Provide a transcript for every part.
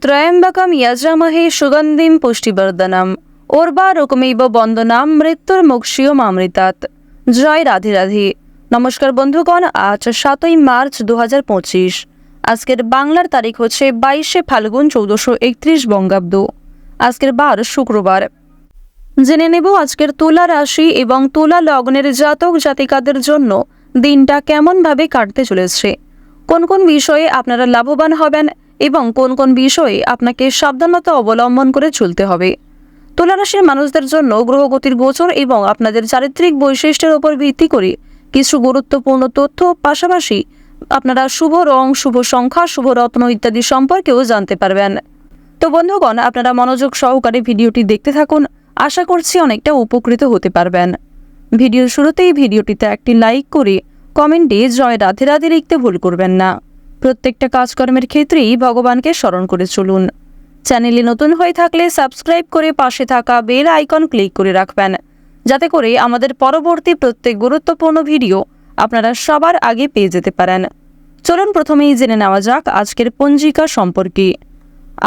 ত্রয়ম্বকম যজামহে সুগন্ধিম পুষ্টিবর্ধনম উর্বারুকমিব বন্দনাম মৃত্যুর্মুক্ষীয়মামৃতাৎ। জয় রাধে রাধে। নমস্কার বন্ধুগণ, আজ 7ই মার্চ 2025। আজকের বাংলার তারিখ হচ্ছে 22শে ফাল্গুন 1431 বঙ্গাব্দ। আজকের বার শুক্রবার। জেনে নেব আজকের তুলা রাশি এবং তুলা লগ্নের জাতক জাতিকাদের জন্য দিনটা কেমনভাবে কাটতে চলেছে, কোন কোন বিষয়ে আপনারা লাভবান হবেন এবং কোন কোন বিষয়ে আপনাকে সাবধানতা অবলম্বন করে চলতে হবে। তুলা রাশির মানুষদের জন্য গ্রহগতির গোচর এবং আপনাদের চারিত্রিক বৈশিষ্ট্যের উপর ভিত্তি করে কিছু গুরুত্বপূর্ণ তথ্য, পাশাপাশি আপনারা শুভ রং, শুভ সংখ্যা, শুভ রত্ন ইত্যাদি সম্পর্কেও জানতে পারবেন। তো বন্ধুগণ, আপনারা মনোযোগ সহকারে ভিডিওটি দেখতে থাকুন। আশা করছি অনেকটা উপকৃত হতে পারবেন। ভিডিওর শুরুতেই ভিডিওটিতে একটি লাইক করে কমেন্টে জয় রাধে রাধে লিখতে ভুল করবেন না। প্রত্যেকটা কাজকর্মের ক্ষেত্রেই ভগবানকে স্মরণ করে চলুন। চ্যানেলে নতুন হয়ে থাকলে সাবস্ক্রাইব করে পাশে থাকা বেল আইকন ক্লিক করে রাখবেন, যাতে করে আমাদের পরবর্তী প্রত্যেক গুরুত্বপূর্ণ ভিডিও আপনারা সবার আগে পেয়ে যেতে পারেন। চলুন প্রথমেই জেনে নেওয়া যাক আজকের পঞ্জিকা সম্পর্কে।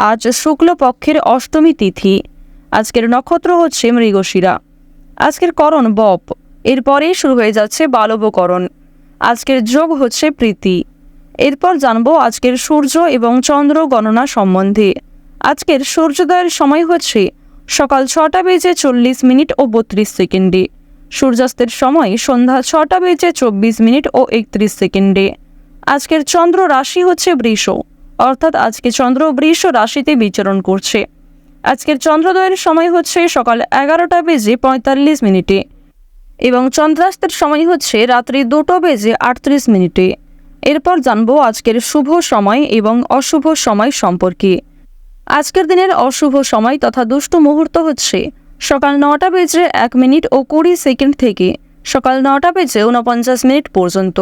আজ শুক্লপক্ষের অষ্টমী তিথি। আজকের নক্ষত্র হচ্ছে মৃগশিরা। আজকের করণ বপ, এরপরেই শুরু হয়ে যাচ্ছে বালবকরণ। আজকের যোগ হচ্ছে প্রীতি। এরপর জানবো আজকের সূর্য এবং চন্দ্র গণনা সম্বন্ধে। আজকের সূর্যোদয়ের সময় হচ্ছে সকাল 6:40 ও 32 সেকেন্ডে। সূর্যাস্তের সময় সন্ধ্যা 6:24 ও 31 সেকেন্ডে। আজকের চন্দ্র রাশি হচ্ছে বৃষ, অর্থাৎ আজকে চন্দ্র বৃষ রাশিতে বিচরণ করছে। আজকের চন্দ্রোদয়ের সময় হচ্ছে সকাল 11:45 এবং চন্দ্রাস্তের সময় হচ্ছে রাত্রি 2:38। এরপর জানবো আজকের শুভ সময় এবং অশুভ সময় সম্পর্কে। আজকের দিনের অশুভ সময় তথা দুষ্ট মুহূর্ত হচ্ছে সকাল 9:01 ও 20 সেকেন্ড থেকে সকাল 9:49 পর্যন্ত।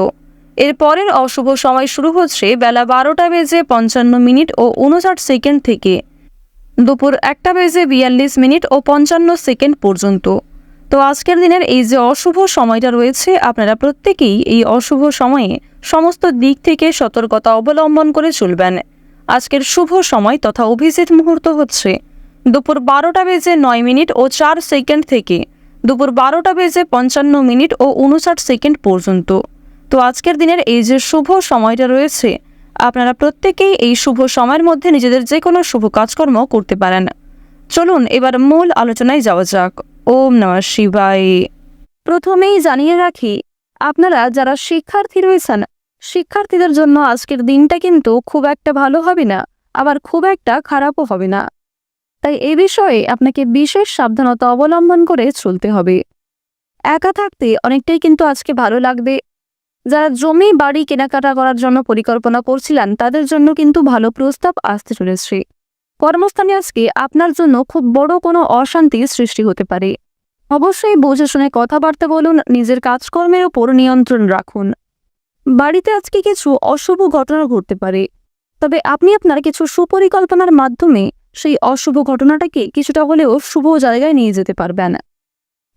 এরপরের অশুভ সময় শুরু হচ্ছে বেলা 12:55 ও 59 সেকেন্ড থেকে দুপুর 1:42 ও 55 সেকেন্ড পর্যন্ত। তো আজকের দিনের এই যে অশুভ সময়টা রয়েছে, আপনারা প্রত্যেকেই এই অশুভ সময়ে সমস্ত দিক থেকে সতর্কতা অবলম্বন করে চলবেন। আজকের শুভ সময় তথা অভিজিৎ মুহূর্ত হচ্ছে দুপুর 12:09 ও 4 সেকেন্ড থেকে দুপুর 12:55 ও 59 সেকেন্ড পর্যন্ত। তো আজকের দিনের এই যে শুভ সময়টা রয়েছে, আপনারা প্রত্যেকেই এই শুভ সময়ের মধ্যে নিজেদের যে কোনো শুভ কাজকর্ম করতে পারেন। চলুন এবার মূল আলোচনায় যাওয়া যাক। ওম নমঃ শিবায়। প্রথমেই জানিয়ে রাখি, আপনারা যারা শিক্ষার্থী রয়েছেন, শিক্ষার্থীদের জন্য আজকের দিনটা কিন্তু খুব একটা ভালো হবে না, আবার খুব একটা খারাপও হবে না। তাই এ বিষয়ে আপনাকে বিশেষ সাবধানতা অবলম্বন করে চলতে হবে। একা থাকতে অনেকটাই কিন্তু আজকে ভালো লাগবে। যারা জমি বাড়ি কেনাকাটা করার জন্য পরিকল্পনা করছিলেন, তাদের জন্য কিন্তু ভালো প্রস্তাব আসতে চলেছে। কর্মস্থানে আজকে আপনার জন্য খুব বড় কোনো অশান্তির সৃষ্টি হতে পারে। অবশ্যই বুঝে শুনে কথাবার্তা বলুন, নিজের কাজকর্মের উপর নিয়ন্ত্রণ রাখুন। বাড়িতে আজকে কিছু অশুভ ঘটনা ঘটতে পারে, তবে আপনি আপনার কিছু সুপরিকল্পনার মাধ্যমে সেই অশুভ ঘটনাটাকে কিছুটা হলেও শুভ জায়গায় নিয়ে যেতে পারবেন।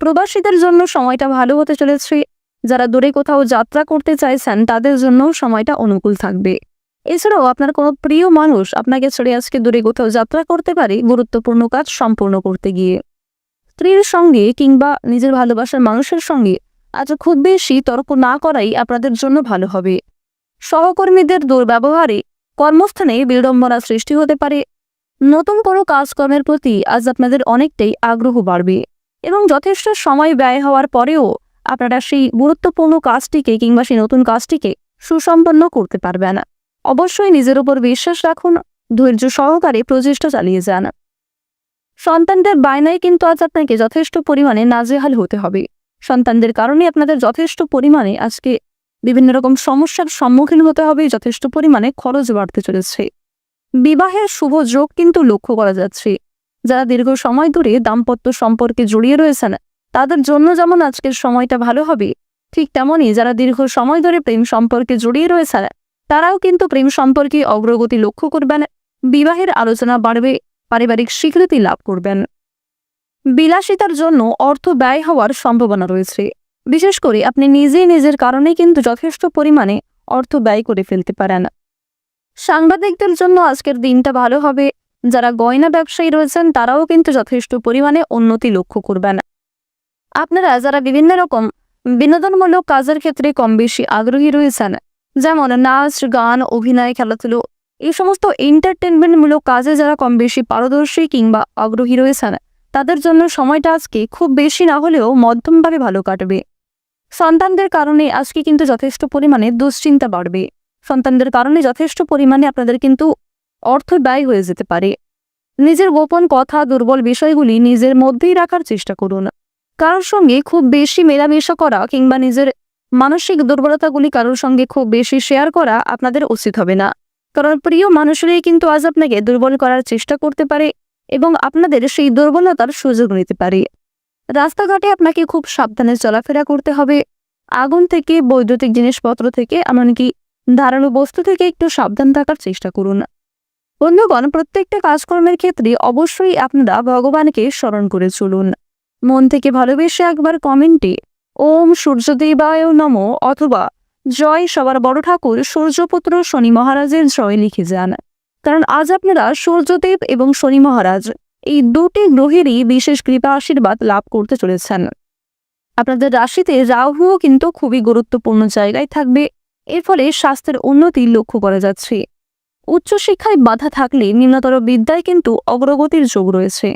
প্রবাসীদের জন্য সময়টা ভালো হতে চলেছে। যারা দূরে কোথাও যাত্রা করতে চাইছেন, তাদের জন্য সময়টা অনুকূল থাকবে। এছাড়াও আপনার কোনো প্রিয় মানুষ আপনাকে ছেড়ে আজকে দূরে কোথাও যাত্রা করতে পারে গুরুত্বপূর্ণ কাজ সম্পূর্ণ করতে গিয়ে। স্ত্রীর সঙ্গে কিংবা নিজের ভালোবাসার মানুষের সঙ্গে আজ খুব বেশি তর্ক না করাই আপনাদের জন্য ভালো হবে। সহকর্মীদের দুর্ব্যবহারে কর্মস্থানে বিড়ম্বনা সৃষ্টি হতে পারে। নতুন কোনো কাজকর্মের প্রতি আজ আপনাদের অনেকটাই আগ্রহ বাড়বে এবং যথেষ্ট সময় ব্যয় হওয়ার পরেও আপনারা সেই গুরুত্বপূর্ণ কাজটিকে কিংবা সেই নতুন কাজটিকে সুসম্পন্ন করতে পারবেন। অবশ্যই নিজের উপর বিশ্বাস রাখুন, ধৈর্য সহকারে প্রচেষ্টা চালিয়ে যান। সন্তানদের বায়নায় কিন্তু আজ আপনাকে যথেষ্ট পরিমাণে নাজেহাল হতে হবে। সন্তানদের কারণে আপনাদের যথেষ্ট পরিমাণে আজকে বিভিন্ন রকম সমস্যার সম্মুখীন হতে হবে, যথেষ্ট পরিমাণে খরচ বাড়তে চলেছে। বিবাহের শুভ যোগ কিন্তু লক্ষ্য করা যাচ্ছে। যারা দীর্ঘ সময় ধরে দাম্পত্য সম্পর্কে জড়িয়ে রয়েছেন, তাদের জন্য যেমন আজকের সময়টা ভালো হবে, ঠিক তেমনই যারা দীর্ঘ সময় ধরে প্রেম সম্পর্কে জড়িয়ে রয়েছেন, তারাও কিন্তু প্রেম সম্পর্কে অগ্রগতি লক্ষ্য করবেন। বিবাহের আলোচনা বাড়বে, পারিবারিক স্বীকৃতি লাভ করবেন। বিলাসিতার জন্য অর্থ ব্যয় হওয়ার সম্ভাবনা রয়েছে। বিশেষ করে আপনি নিজেই নিজের কারণে কিন্তু যথেষ্ট পরিমাণে অর্থ ব্যয় করে ফেলতে পারেন। সাংবাদিকদের জন্য আজকের দিনটা ভালো হবে। যারা গয়না ব্যবসায়ী রয়েছেন তারাও কিন্তু যথেষ্ট পরিমাণে উন্নতি লক্ষ্য করবেন। আপনারা যারা বিভিন্ন রকম বিনোদনমূলক কাজের ক্ষেত্রে কম বেশি আগ্রহী রয়েছেন, যেমন নাচ, গান, অভিনয়, খেলাধুলো, এই সমস্ত এন্টারটেনমেন্টমূলক কাজে যারা কম বেশি পারদর্শী কিংবা আগ্রহী রয়েছেন, তাদের জন্য সময়টা আজকে খুব বেশি না হলেও মধ্যমভাবে ভালো কাটবে। সন্তানদের কারণে আজকে কিন্তু যথেষ্ট পরিমাণে দুশ্চিন্তা বাড়বে। সন্তানদের কারণে যথেষ্ট পরিমাণে আপনাদের কিন্তু অর্থ ব্যয় হয়ে যেতে পারে। নিজের গোপন কথা, দুর্বল বিষয়গুলি নিজের মধ্যেই রাখার চেষ্টা করুন। কারোর সঙ্গে খুব বেশি মেলামেশা করা কিংবা নিজের মানসিক দুর্বলতাগুলি কারোর সঙ্গে খুব বেশি শেয়ার করা আপনাদের উচিত হবে না। কারণ প্রিয় মানুষেরাই কিন্তু আজ আপনাকে দুর্বল করার চেষ্টা করতে পারে এবং আপনাদের সেই দুর্বলতার সুযোগ নিতে পারে। রাস্তাঘাটে আপনাকে খুব সাবধানে চলাফেরা করতে হবে। আগুন থেকে, বৈদ্যুতিক জিনিসপত্র থেকে, এমনকি ধারালো বস্তু থেকে একটু সাবধান থাকার চেষ্টা করুন। বন্ধুগণ, প্রত্যেকটা কাজকর্মের ক্ষেত্রে অবশ্যই আপনারা ভগবানকে স্মরণ করে চলুন। মন থেকে ভালোবেসে একবার কমেন্টে ওম সূর্যদেবায় নমঃ অথবা জয় সবার বড় ঠাকুর সূর্যপুত্র শনি মহারাজের জয় লিখে যান। কারণ আজ আপনারা সূর্যদেব এবং শনি মহারাজ এই দুটি গ্রহেরই বিশেষ কৃপা আশীর্বাদ লাভ করতে চলেছেন। আপনাদের রাশিতে রাহুও কিন্তু খুবই গুরুত্বপূর্ণ জায়গায় থাকবে। এর ফলে স্বাস্থ্যের উন্নতি লক্ষ্য করা যাচ্ছে। উচ্চশিক্ষায় বাধা থাকলে নিম্নতর বিদ্যায় কিন্তু অগ্রগতির যোগ রয়েছে।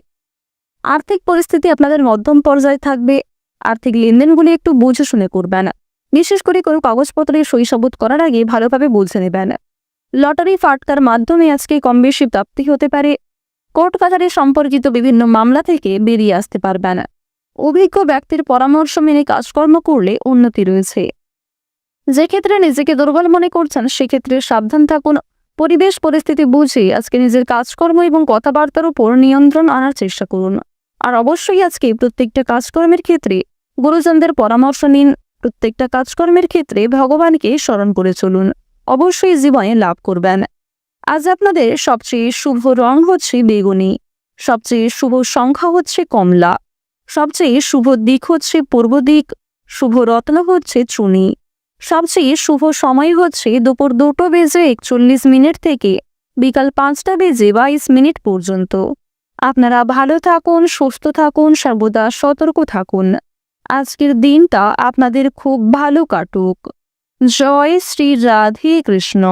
আর্থিক পরিস্থিতি আপনাদের মধ্যম পর্যায়ে থাকবে। আর্থিক লেনদেনগুলি একটু বুঝে শুনে করবেন। বিশেষ করে কোনো কাগজপত্রে সই সাবুত করার আগে ভালোভাবে বুঝে নেবেন। লটারি ফাটকার মাধ্যমে আজকে কম বেশি প্রাপ্তি হতে পারে। কোর্ট কাছারি সম্পর্কিত বিভিন্ন মামলা থেকে বেরিয়ে আসতে পারবেন। অভিজ্ঞ ব্যক্তির পরামর্শ মেনে কাজকর্ম করলে উন্নতি রয়েছে। যে ক্ষেত্রে নিজেকে দুর্বল মনে করছেন সেক্ষেত্রে সাবধান থাকুন। পরিবেশ পরিস্থিতি বুঝে আজকে নিজের কাজকর্ম এবং কথাবার্তার উপর নিয়ন্ত্রণ আনার চেষ্টা করুন। আর অবশ্যই আজকে প্রত্যেকটা কাজকর্মের ক্ষেত্রে গুরুজনদের পরামর্শ নিন। প্রত্যেকটা কাজকর্মের ক্ষেত্রে ভগবানকে স্মরণ করে চলুন। অবশ্যই জীবনে লাভ করবেন। আজ আপনাদের সবচেয়ে শুভ রং হচ্ছে বেগুনি, সবচেয়ে শুভ সংখ্যা হচ্ছে কমলা, সবচেয়ে শুভ দিক হচ্ছে পূর্ব দিক, শুভ রত্ন হচ্ছে চুনি, সবচেয়ে শুভ সময় হচ্ছে দুপুর 2:41 থেকে বিকাল 5:22 পর্যন্ত। আপনারা ভালো থাকুন, সুস্থ থাকুন, সর্বদা সতর্ক থাকুন। আজকের দিনটা আপনাদের খুব ভালো কাটুক। জয় শ্রী রাধে কৃষ্ণ।